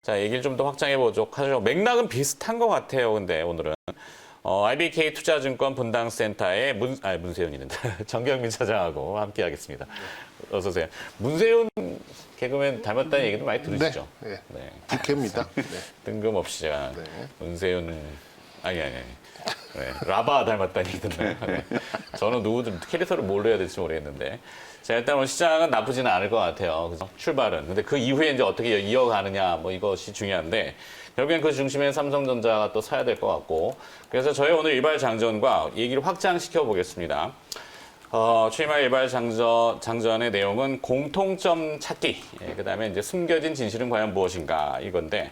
자, 얘기를 좀 더 확장해 보도록 하죠. 맥락은 비슷한 것 같아요. 근데 오늘은 IBK 투자증권 분당센터의 문세윤이는데 정경민 차장하고 함께하겠습니다. 어서 오세요. 문세윤 개그맨 닮았다는 얘기도 많이 들으시죠? 네, 네. 부캐입니다. 네. 뜬금없이 제가 네. 문세윤은 아니. 네, 라바 닮았다는 얘기 듣나요? 네. 저는 누구든 캐릭터를 뭘로 해야 될지 모르겠는데. 자, 일단 오늘 시장은 나쁘지는 않을 것 같아요. 그래서 출발은. 근데 그 이후에 이제 어떻게 이어가느냐, 뭐 이것이 중요한데, 결국엔 그 중심에 삼성전자가 또 서야 될 것 같고, 그래서 저희 오늘 일발 장전과 얘기를 확장시켜 보겠습니다. 추이말 일발 장전의 내용은 공통점 찾기, 그 다음에 이제 숨겨진 진실은 과연 무엇인가, 이건데,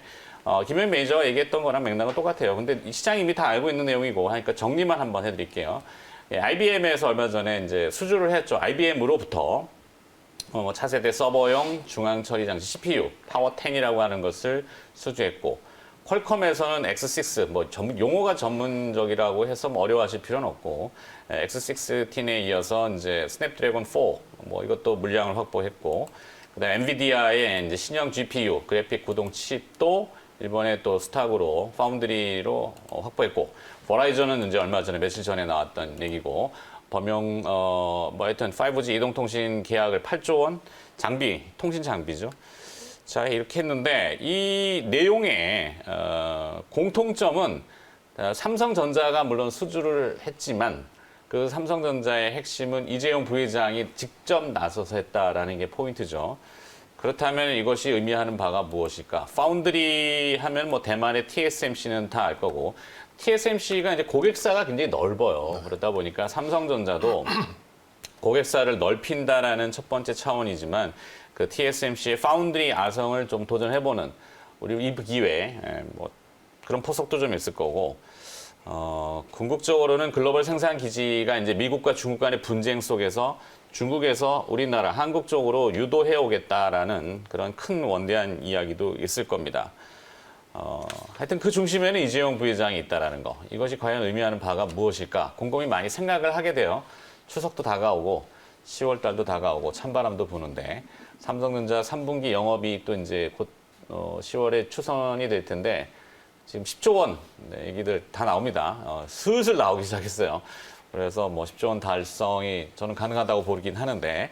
김현 매니저가 얘기했던 거랑 맥락은 똑같아요. 근데 시장이 이미 다 알고 있는 내용이고 하니까 정리만 한번 해드릴게요. IBM에서 얼마 전에 이제 수주를 했죠. IBM으로부터 차세대 서버용 중앙 처리 장치 CPU 파워 10이라고 하는 것을 수주했고, 퀄컴에서는 X6 뭐 용어가 전문적이라고 해서 뭐 어려워하실 필요는 없고, X16에 이어서 이제 스냅드래곤 4 뭐 이것도 물량을 확보했고, 그다음 엔비디아의 이제 신형 GPU 그래픽 구동 칩도 일본의 또 스탁으로 파운드리로 확보했고, 버라이전은 이제 얼마 전에 며칠 전에 나왔던 얘기고, 범용 뭐 하여튼 5G 이동통신 계약을 8조 원 장비, 통신 장비죠. 자, 이렇게 했는데 이 내용의 공통점은 삼성전자가 물론 수주를 했지만 그 삼성전자의 핵심은 이재용 부회장이 직접 나서서 했다라는 게 포인트죠. 그렇다면 이것이 의미하는 바가 무엇일까? 파운드리 하면 뭐 대만의 TSMC는 다 알 거고, TSMC가 이제 고객사가 굉장히 넓어요. 그러다 보니까 삼성전자도 고객사를 넓힌다라는 첫 번째 차원이지만 그 TSMC의 파운드리 아성을 좀 도전해보는 우리 이 기회에 뭐 그런 포석도 좀 있을 거고, 궁극적으로는 글로벌 생산 기지가 이제 미국과 중국 간의 분쟁 속에서 중국에서 우리나라 한국 쪽으로 유도해 오겠다라는 그런 큰 원대한 이야기도 있을 겁니다. 하여튼 그 중심에는 이재용 부회장이 있다라는 거. 이것이 과연 의미하는 바가 무엇일까? 곰곰이 많이 생각을 하게 돼요. 추석도 다가오고 10월 달도 다가오고 찬바람도 부는데 삼성전자 3분기 영업이익 또 이제 곧 10월에 추선이 될 텐데 지금 10조 원 얘기들 다 나옵니다. 슬슬 나오기 시작했어요. 그래서 뭐 10조 원 달성이 저는 가능하다고 보긴 하는데,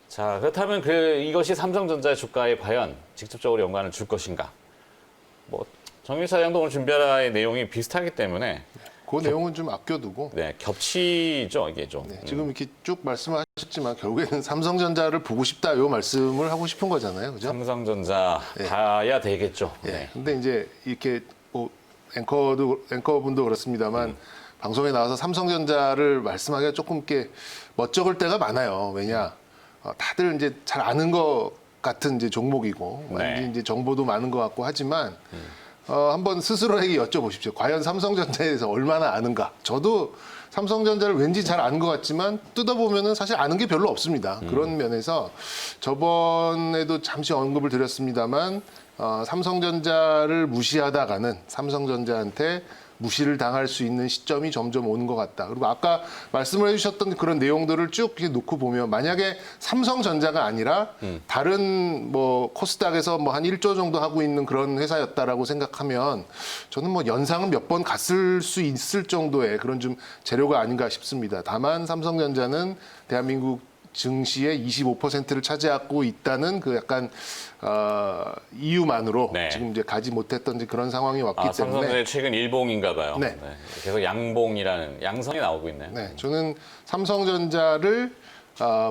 자, 그렇다면 이것이 삼성전자 주가에 과연 직접적으로 연관을 줄 것인가? 뭐 정일 사장도 오늘 준비할 내용이 비슷하기 때문에 그 내용은 좀 아껴두고. 네, 겹치죠, 이게 좀. 네, 지금 이렇게 쭉 말씀하셨지만 결국에는 삼성전자를 보고 싶다 이 말씀을 하고 싶은 거잖아요, 그죠? 삼성전자 네. 봐야 되겠죠. 예. 네. 근데 이제 이렇게 뭐 앵커분도 그렇습니다만 방송에 나와서 삼성전자를 말씀하기가 조금 이렇게 멋쩍을 때가 많아요. 왜냐, 다들 이제 잘 아는 것 같은 이제 종목이고, 네. 이제 정보도 많은 것 같고 하지만 한번 스스로에게 여쭤보십시오. 과연 삼성전자에 대해서 얼마나 아는가? 저도 삼성전자를 왠지 잘 아는 것 같지만 뜯어보면은 사실 아는 게 별로 없습니다. 그런 면에서 저번에도 잠시 언급을 드렸습니다만 삼성전자를 무시하다가는 삼성전자한테 무시를 당할 수 있는 시점이 점점 오는 것 같다. 그리고 아까 말씀을 해주셨던 그런 내용들을 쭉 이렇게 놓고 보면 만약에 삼성전자가 아니라 다른 뭐 코스닥에서 뭐 한 1조 정도 하고 있는 그런 회사였다라고 생각하면 저는 뭐 연상은 몇 번 갔을 수 있을 정도의 그런 좀 재료가 아닌가 싶습니다. 다만 삼성전자는 대한민국 증시의 25%를 차지하고 있다는 그 약간 이유만으로 네. 지금 이제 가지 못했던 그런 상황이 왔기 때문에 삼성전자 최근 일봉인가 봐요. 네. 네. 계속 양봉이라는 양성이 나오고 있네요. 네, 저는 삼성전자를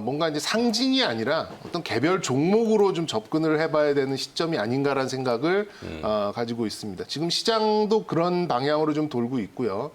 뭔가 이제 상징이 아니라 어떤 개별 종목으로 좀 접근을 해봐야 되는 시점이 아닌가라는 생각을 가지고 있습니다. 지금 시장도 그런 방향으로 좀 돌고 있고요.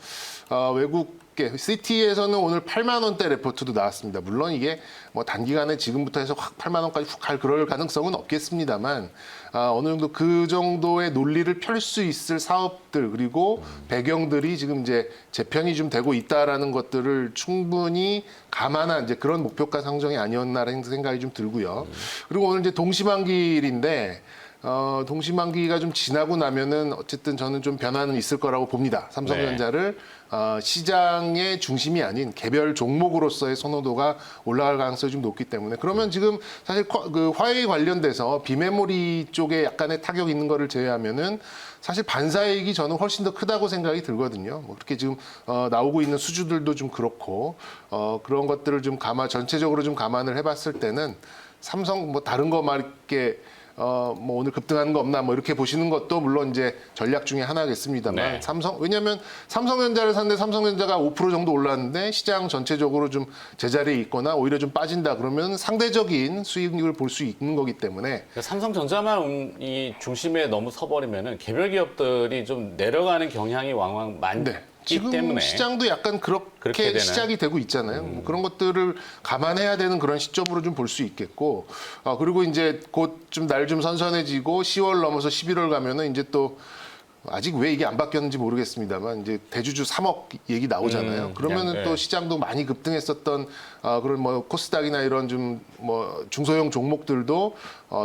외국 시티에서는 오늘 8만 원대 레포트도 나왔습니다. 물론 이게 뭐 단기간에 지금부터 해서 확 8만 원까지 훅 갈 그럴 가능성은 없겠습니다만 어느 정도 그 정도의 논리를 펼 수 있을 사업들 그리고 배경들이 지금 이제 재편이 좀 되고 있다라는 것들을 충분히 감안한 이제 그런 목표가 상정이 아니었나라는 생각이 좀 들고요. 그리고 오늘 이제 동시만길인데 동시만기가 좀 지나고 나면은 어쨌든 저는 좀 변화는 있을 거라고 봅니다. 삼성전자를 시장의 중심이 아닌 개별 종목으로서의 선호도가 올라갈 가능성이 좀 높기 때문에 그러면 지금 사실 그 화웨이 관련돼서 비메모리 쪽에 약간의 타격이 있는 거를 제외하면은 사실 반사이익이 저는 훨씬 더 크다고 생각이 들거든요. 뭐 그렇게 지금 나오고 있는 수주들도 좀 그렇고 그런 것들을 좀 전체적으로 좀 감안을 해봤을 때는 삼성 뭐 다른 거 막 이렇게 뭐 오늘 급등하는 거 없나 뭐 이렇게 보시는 것도 물론 이제 전략 중에 하나겠습니다만 네. 왜냐하면 삼성전자를 샀는데 삼성전자가 5% 정도 올랐는데 시장 전체적으로 좀 제자리에 있거나 오히려 좀 빠진다 그러면 상대적인 수익률을 볼 수 있는 거기 때문에 그러니까 삼성전자만 이 중심에 너무 서버리면은 개별 기업들이 좀 내려가는 경향이 왕왕 많기 지금 때문에 시장도 약간 그렇게 그렇게 되는? 시작이 되고 있잖아요. 뭐 그런 것들을 감안해야 되는 그런 시점으로 좀 볼 수 있겠고, 그리고 이제 곧 좀 날 좀 선선해지고 10월 넘어서 11월 가면은 이제 또 아직 왜 이게 안 바뀌었는지 모르겠습니다.만 이제 대주주 3억 얘기 나오잖아요. 그러면은 또 시장도 많이 급등했었던 그런 뭐 코스닥이나 이런 좀 뭐 중소형 종목들도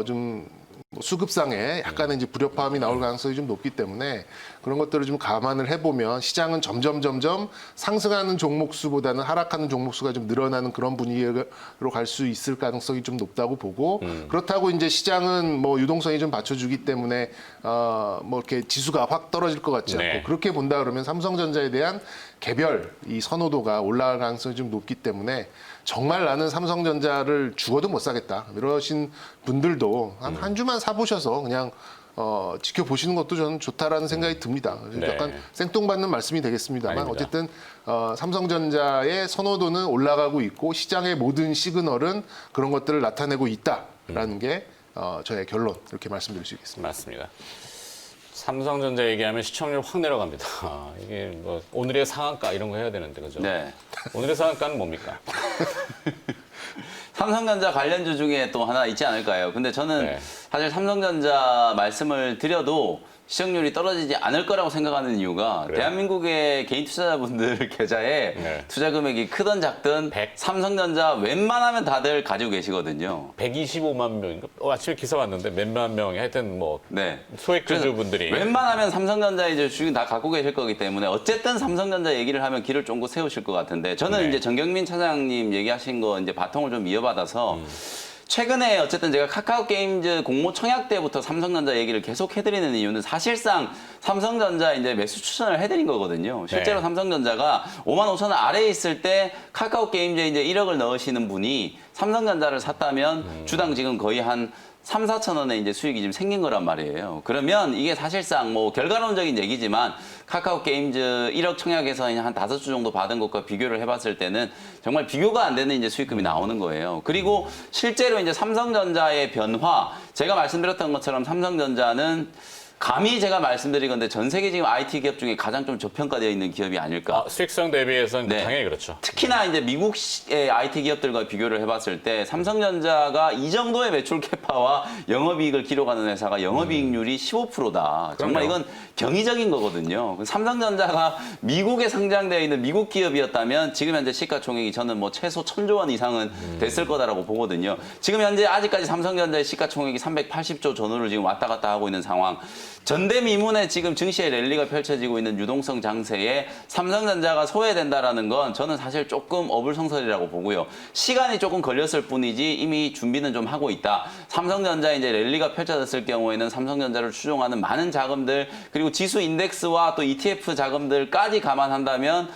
좀 뭐 수급상에 약간의 이제 불협화음이 나올 가능성이 좀 높기 때문에 그런 것들을 좀 감안을 해보면 시장은 점점 상승하는 종목 수보다는 하락하는 종목 수가 좀 늘어나는 그런 분위기로 갈 수 있을 가능성이 좀 높다고 보고 그렇다고 이제 시장은 뭐 유동성이 좀 받쳐주기 때문에 뭐 이렇게 지수가 확 떨어질 것 같지 않고 네. 그렇게 본다 그러면 삼성전자에 대한 개별 이 선호도가 올라갈 가능성이 좀 높기 때문에 정말 나는 삼성전자를 죽어도 못 사겠다 이러신 분들도 한 주만 사보셔서 그냥 지켜보시는 것도 저는 좋다라는 생각이 듭니다. 그래서 네. 약간 생뚱맞는 말씀이 되겠습니다만 아닙니다. 어쨌든 삼성전자의 선호도는 올라가고 있고 시장의 모든 시그널은 그런 것들을 나타내고 있다라는 게 저의 결론 이렇게 말씀드릴 수 있겠습니다. 맞습니다. 삼성전자 얘기하면 시청률 확 내려갑니다. 이게 뭐 오늘의 상한가 이런 거 해야 되는데 그죠? 네. 오늘의 상한가는 뭡니까? 삼성전자 관련주 중에 또 하나 있지 않을까요? 근데 저는 네. 사실 삼성전자 말씀을 드려도 시청률이 떨어지지 않을 거라고 생각하는 이유가 그래요? 대한민국의 개인 투자자분들 계좌에 네. 투자 금액이 크든 작든 100. 삼성전자 웬만하면 다들 가지고 계시거든요. 125만 명인가? 아침에 기사 왔는데 몇만 명이 하여튼 뭐 네. 소액주주분들이 웬만하면 삼성전자 이제 주식 다 갖고 계실 거기 때문에 어쨌든 삼성전자 얘기를 하면 길을 쫑긋 세우실 것 같은데 저는 네. 이제 정경민 차장님 얘기하신 거 이제 바통을 좀 이어받아서 최근에 어쨌든 제가 카카오 게임즈 공모 청약 때부터 삼성전자 얘기를 계속 해드리는 이유는 사실상 삼성전자 이제 매수 추천을 해드린 거거든요. 실제로 네. 삼성전자가 5만 5천 원 아래에 있을 때 카카오 게임즈에 이제 1억을 넣으시는 분이 삼성전자를 샀다면 주당 지금 거의 한 3, 4천 원의 이제 수익이 좀 생긴 거란 말이에요. 그러면 이게 사실상 뭐 결과론적인 얘기지만 카카오 게임즈 1억 청약에서 한 5주 정도 받은 것과 비교를 해봤을 때는 정말 비교가 안 되는 이제 수익금이 나오는 거예요. 그리고 실제로 이제 삼성전자의 변화, 제가 말씀드렸던 것처럼 삼성전자는 감히 제가 말씀드리건데 전 세계 지금 IT 기업 중에 가장 좀 저평가되어 있는 기업이 아닐까. 수익성 대비해서는 네. 당연히 그렇죠. 특히나 이제 미국의 IT 기업들과 비교를 해봤을 때 삼성전자가 이 정도의 매출 캐파와 영업이익을 기록하는 회사가 영업이익률이 15%다. 정말 그럼요. 이건 경이적인 거거든요. 삼성전자가 미국에 상장되어 있는 미국 기업이었다면 지금 현재 시가총액이 저는 뭐 최소 1,000조 원 이상은 됐을 거다라고 보거든요. 지금 현재 아직까지 삼성전자의 시가총액이 380조 전후를 지금 왔다 갔다 하고 있는 상황. 전대미문에 지금 증시의 랠리가 펼쳐지고 있는 유동성 장세에 삼성전자가 소외된다라는 건 저는 사실 조금 어불성설이라고 보고요. 시간이 조금 걸렸을 뿐이지 이미 준비는 좀 하고 있다. 삼성전자 이제 랠리가 펼쳐졌을 경우에는 삼성전자를 추종하는 많은 자금들 그리고 지수 인덱스와 또 ETF 자금들까지 감안한다면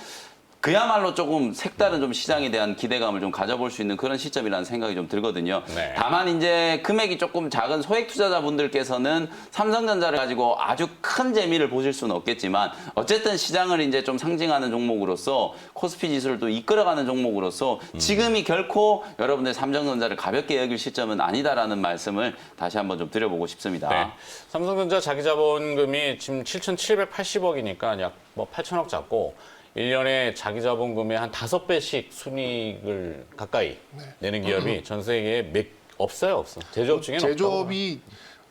그야말로 조금 색다른 좀 시장에 대한 기대감을 좀 가져볼 수 있는 그런 시점이라는 생각이 좀 들거든요. 네. 다만 이제 금액이 조금 작은 소액 투자자분들께서는 삼성전자를 가지고 아주 큰 재미를 보실 수는 없겠지만 어쨌든 시장을 이제 좀 상징하는 종목으로서 코스피 지수를 또 이끌어가는 종목으로서 지금이 결코 여러분들 삼성전자를 가볍게 여길 시점은 아니다라는 말씀을 다시 한번 좀 드려보고 싶습니다. 네. 삼성전자 자기 자본금이 지금 7,780억이니까 약 뭐 8천억 잡고 1년에 자기 자본금의 한 5배씩 순이익을 가까이 내는 기업이 전 세계에 없어요. 제조업 중에는 제조업이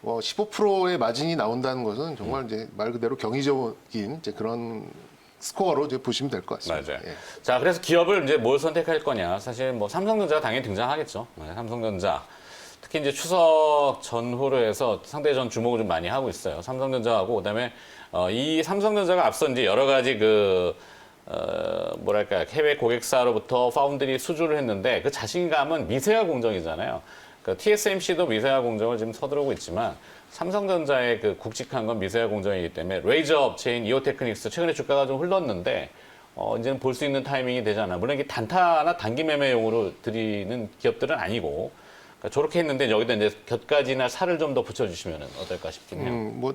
15%의 마진이 나온다는 것은 정말 이제 말 그대로 경이적인 이제 그런 스코어로 이제 보시면 될 것 같습니다. 맞아요. 예. 자, 그래서 기업을 이제 뭘 선택할 거냐. 사실 뭐 삼성전자가 당연히 등장하겠죠. 삼성전자. 특히 이제 추석 전후로 해서 상당히 전 주목을 좀 많이 하고 있어요. 삼성전자하고 그다음에 이 삼성전자가 앞서 이제 여러 가지 뭐랄까 해외 고객사로부터 파운드리 수주를 했는데 그 자신감은 미세화 공정이잖아요. TSMC도 미세화 공정을 지금 서두르고 있지만 삼성전자의 그 굵직한 건 미세화 공정이기 때문에 레이저 업체인 이오테크닉스 최근에 주가가 좀 흘렀는데 이제는 볼 수 있는 타이밍이 되지 않나. 물론 이게 단타나 단기 매매용으로 드리는 기업들은 아니고 그러니까 저렇게 했는데 여기다 이제 곁가지나 살을 좀 더 붙여주시면 어떨까 싶긴 해요.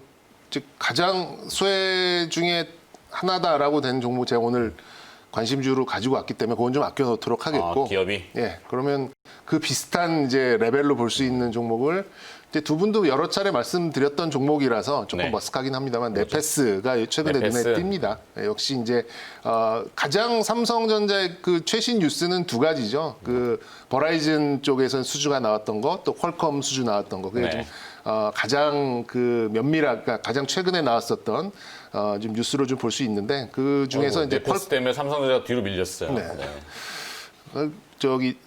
즉 가장 수혜 중에 하나다라고 된 종목 제가 오늘 관심주로 가지고 왔기 때문에 그건 좀 아껴놓도록 하겠고. 기업이? 예, 그러면 그 비슷한 이제 레벨로 볼 수 있는 종목을 이제 두 분도 여러 차례 말씀드렸던 종목이라서 조금 네. 머쓱하긴 합니다만 네페스가 최근에 네페스. 눈에 띕니다. 예, 역시 이제 가장 삼성전자의 그 최신 뉴스는 두 가지죠. 그 버라이즌 쪽에서 수주가 나왔던 거, 또 퀄컴 수주 나왔던 거. 그게 네. 좀 가장 그 그러니까 가장 최근에 나왔었던 좀 뉴스로 좀 볼 수 있는데 그 중에서 이제 네페스 때문에 삼성전자가 뒤로 밀렸어요. 네.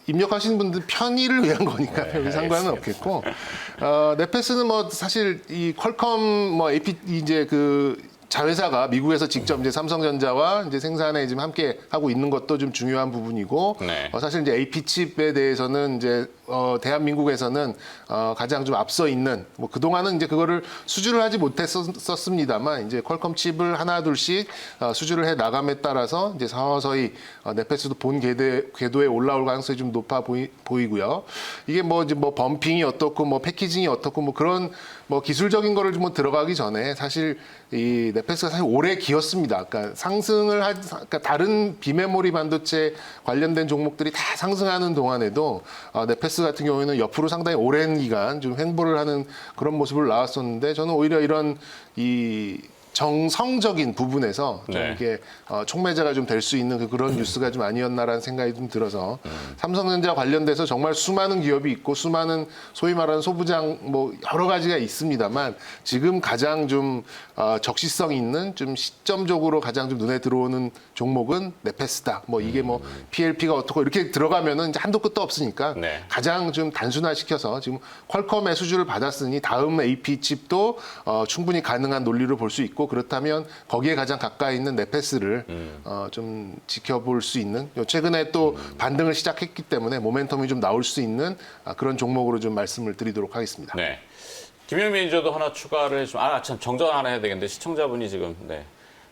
입력하시는 분들 편의를 위한 거니까 네, 여기 상관은 알겠습니다. 없겠고 네페스는 뭐 사실 이 퀄컴 뭐 AP 이제 그 자회사가 미국에서 직접 이제 삼성전자와 이제 생산에 지금 함께 하고 있는 것도 좀 중요한 부분이고 네. 사실 이제 AP 칩에 대해서는 이제 대한민국에서는 가장 좀 앞서 있는 뭐 그동안은 이제 그거를 수주를 하지 못했었습니다만 이제 퀄컴 칩을 하나 둘씩 수주를 해 나감에 따라서 이제 서서히 네페스도 본 궤도에 올라올 가능성이 좀 높아 보이고요. 이게 뭐 이제 뭐 범핑이 어떻고 뭐 패키징이 어떻고 뭐 그런 뭐 기술적인 거를 좀 들어가기 전에 사실 이 네페스가 사실 오래 기었습니다. 그러니까 그러니까 다른 비메모리 반도체 관련된 종목들이 다 상승하는 동안에도 네페스 같은 경우에는 옆으로 상당히 오랜 기간 좀 횡보를 하는 그런 모습을 나왔었는데 저는 오히려 이런 이 정성적인 부분에서 좀 네. 이렇게 촉매자가 좀 될 수 있는 그런 뉴스가 좀 아니었나라는 생각이 좀 들어서 삼성전자 관련돼서 정말 수많은 기업이 있고 수많은 소위 말하는 소부장 뭐 여러 가지가 있습니다만 지금 가장 좀 적시성 있는 좀 시점적으로 가장 좀 눈에 들어오는 종목은 네페스다. 뭐 이게 뭐 PLP가 어떻고 이렇게 들어가면은 이제 한도 끝도 없으니까 네. 가장 좀 단순화시켜서 지금 퀄컴의 수주를 받았으니 다음 AP 칩도 충분히 가능한 논리로 볼 수 있고 그렇다면 거기에 가장 가까이 있는 네페스를 좀 지켜볼 수 있는 최근에 또 반등을 시작했기 때문에 모멘텀이 좀 나올 수 있는 그런 종목으로 좀 말씀을 드리도록 하겠습니다. 네. 김현 매니저도 하나 추가를 해주면, 참, 정정 하나 해야 되겠는데, 시청자분이 지금, 네.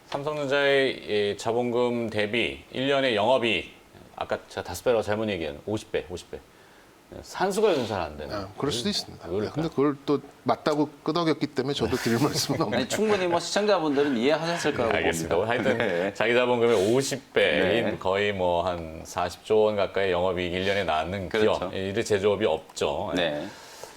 삼성전자의 자본금 대비 1년의 영업이익, 아까 제가 5배라고 잘못 얘기한 50배. 산수가 요즘 잘 안 되네. 그럴 수도 있습니다. 그럴까요? 근데 그걸 또 맞다고 끄덕였기 때문에 저도 드릴 말씀은 없네요. 아니, 충분히 뭐 시청자분들은 이해하셨을 거라고 알겠습니다. 봅니다. 하여튼 네. 자기 자본금의 50배인 네. 거의 뭐 한 40조 원 가까이 영업이익 1년에 낳는 그렇죠. 기업, 이를 제조업이 없죠. 네.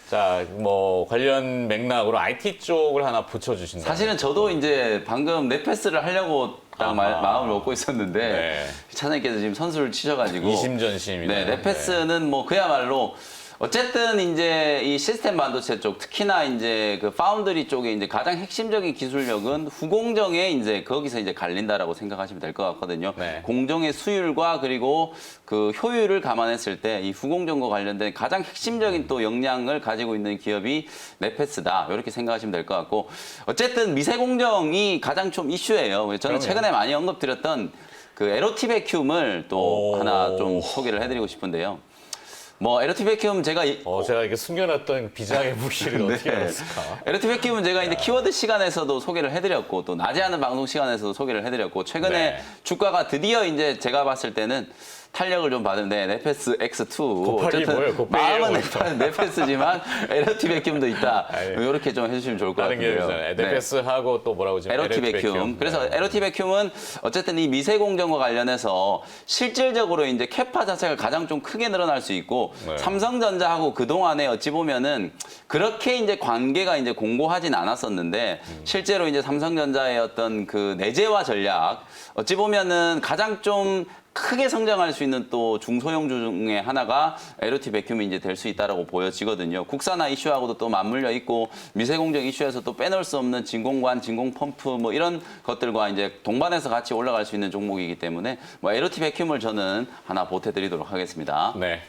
자, 뭐 관련 맥락으로 IT 쪽을 하나 붙여주신다. 사실은 저도 이제 방금 네페스를 하려고 딱 마음을 먹고 있었는데 네. 차장님께서 지금 선수를 치셔가지고 이심전심이네. 네, 네페스는 뭐 그야말로 어쨌든 이제 이 시스템 반도체 쪽 특히나 이제 그 파운드리 쪽에 이제 가장 핵심적인 기술력은 후공정에 이제 거기서 이제 갈린다라고 생각하시면 될 것 같거든요. 네. 공정의 수율과 그리고 그 효율을 감안했을 때 이 후공정과 관련된 가장 핵심적인 또 역량을 가지고 있는 기업이 네페스다. 이렇게 생각하시면 될 것 같고 어쨌든 미세 공정이 가장 좀 이슈예요. 저는 그럼요. 최근에 많이 언급드렸던 그 에로티 베큐음을 또 오. 하나 좀 소개를 해드리고 싶은데요. 뭐 에로티 베큐음 제가 제가 이렇게 숨겨놨던 비장의 무기를 어떻게 알았을까? 에로티 베큐음은 제가 이제 키워드 시간에서도 소개를 해드렸고 또 낮에 하는 방송 시간에서도 소개를 해드렸고 최근에 네. 주가가 드디어 이제 제가 봤을 때는 탄력을 좀 받은데 네페스 X2 곱하기 뭐예요? 곱하기예요? 마음은 네페스지만 에로티 베큐음도 있다. 아니, 이렇게 좀 해주시면 좋을 것 다른 게 같은데요. 있잖아요. 네페스하고 또 뭐라고 지금 에로티 베큐음. 그래서 네. 에로티 베큐음은 어쨌든 이 미세 공정과 관련해서 실질적으로 이제 캐파 자체가 가장 좀 크게 늘어날 수 있고 네. 삼성전자하고 그 동안에 어찌 보면은 그렇게 이제 관계가 이제 공고하진 않았었는데 실제로 이제 삼성전자의 어떤 그 내재화 전략 어찌 보면은 가장 좀 크게 성장할 수 있는 또 중소형주 중에 하나가 에로티 베큐음이 이제 될 수 있다라고 보여지거든요. 국산화 이슈하고도 또 맞물려 있고 미세공정 이슈에서 또 빼놓을 수 없는 진공관, 진공펌프 뭐 이런 것들과 이제 동반해서 같이 올라갈 수 있는 종목이기 때문에 뭐 에로티 베큐음을 저는 하나 보태드리도록 하겠습니다. 네.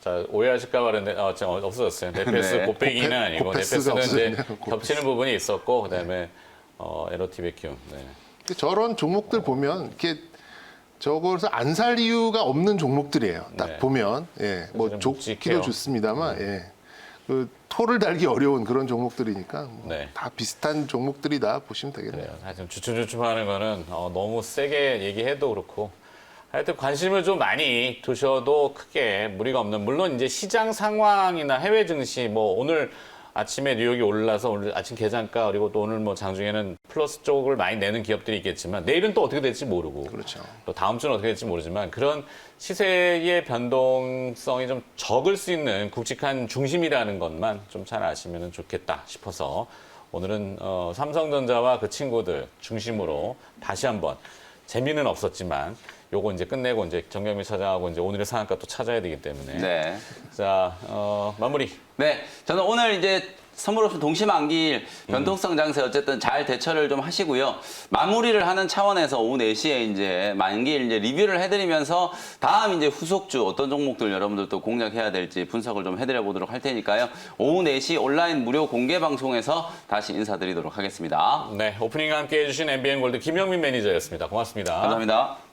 자, 오해하실까 말했는데 지금 없어졌어요. 네페스 네. 곱빼기는 아니고 고페스가 네페스는 이제 없어졌네요. 겹치는 부분이 있었고 그다음에 에로티베큐. 네. 저런 종목들 보면 이렇게 저것을 안 살 이유가 없는 종목들이에요. 딱 네. 보면 뭐 좀 좋기도 묵직해요. 좋습니다만 그 토를 달기 어려운 그런 종목들이니까 뭐 네. 다 비슷한 종목들이다 보시면 되겠네요. 그래요. 하여튼 주춤주춤하는 거는 너무 세게 얘기해도 그렇고 하여튼 관심을 좀 많이 두셔도 크게 무리가 없는 물론 이제 시장 상황이나 해외 증시 뭐 오늘 아침에 뉴욕이 올라서 오늘 아침 개장가 그리고 또 오늘 뭐 장중에는 플러스 쪽을 많이 내는 기업들이 있겠지만 내일은 또 어떻게 될지 모르고 그렇죠. 또 다음 주는 어떻게 될지 모르지만 그런 시세의 변동성이 좀 적을 수 있는 굵직한 중심이라는 것만 좀 잘 아시면 좋겠다 싶어서 오늘은 삼성전자와 그 친구들 중심으로 다시 한번 재미는 없었지만 요거 이제 끝내고 이제 정경미 차장하고 이제 오늘의 상한가 또 찾아야 되기 때문에 네. 자 마무리. 네, 저는 오늘 이제 선물 옵션 동시만기일 변동성 장세 어쨌든 잘 대처를 좀 하시고요. 마무리를 하는 차원에서 오후 4시에 이제 만기일 이제 리뷰를 해드리면서 다음 이제 후속주 어떤 종목들 여러분들 또 공략해야 될지 분석을 좀 해드려 보도록 할 테니까요. 오후 4시 온라인 무료 공개 방송에서 다시 인사드리도록 하겠습니다. 네, 오프닝과 함께 해주신 MBN 골드 김영민 매니저였습니다. 고맙습니다. 감사합니다.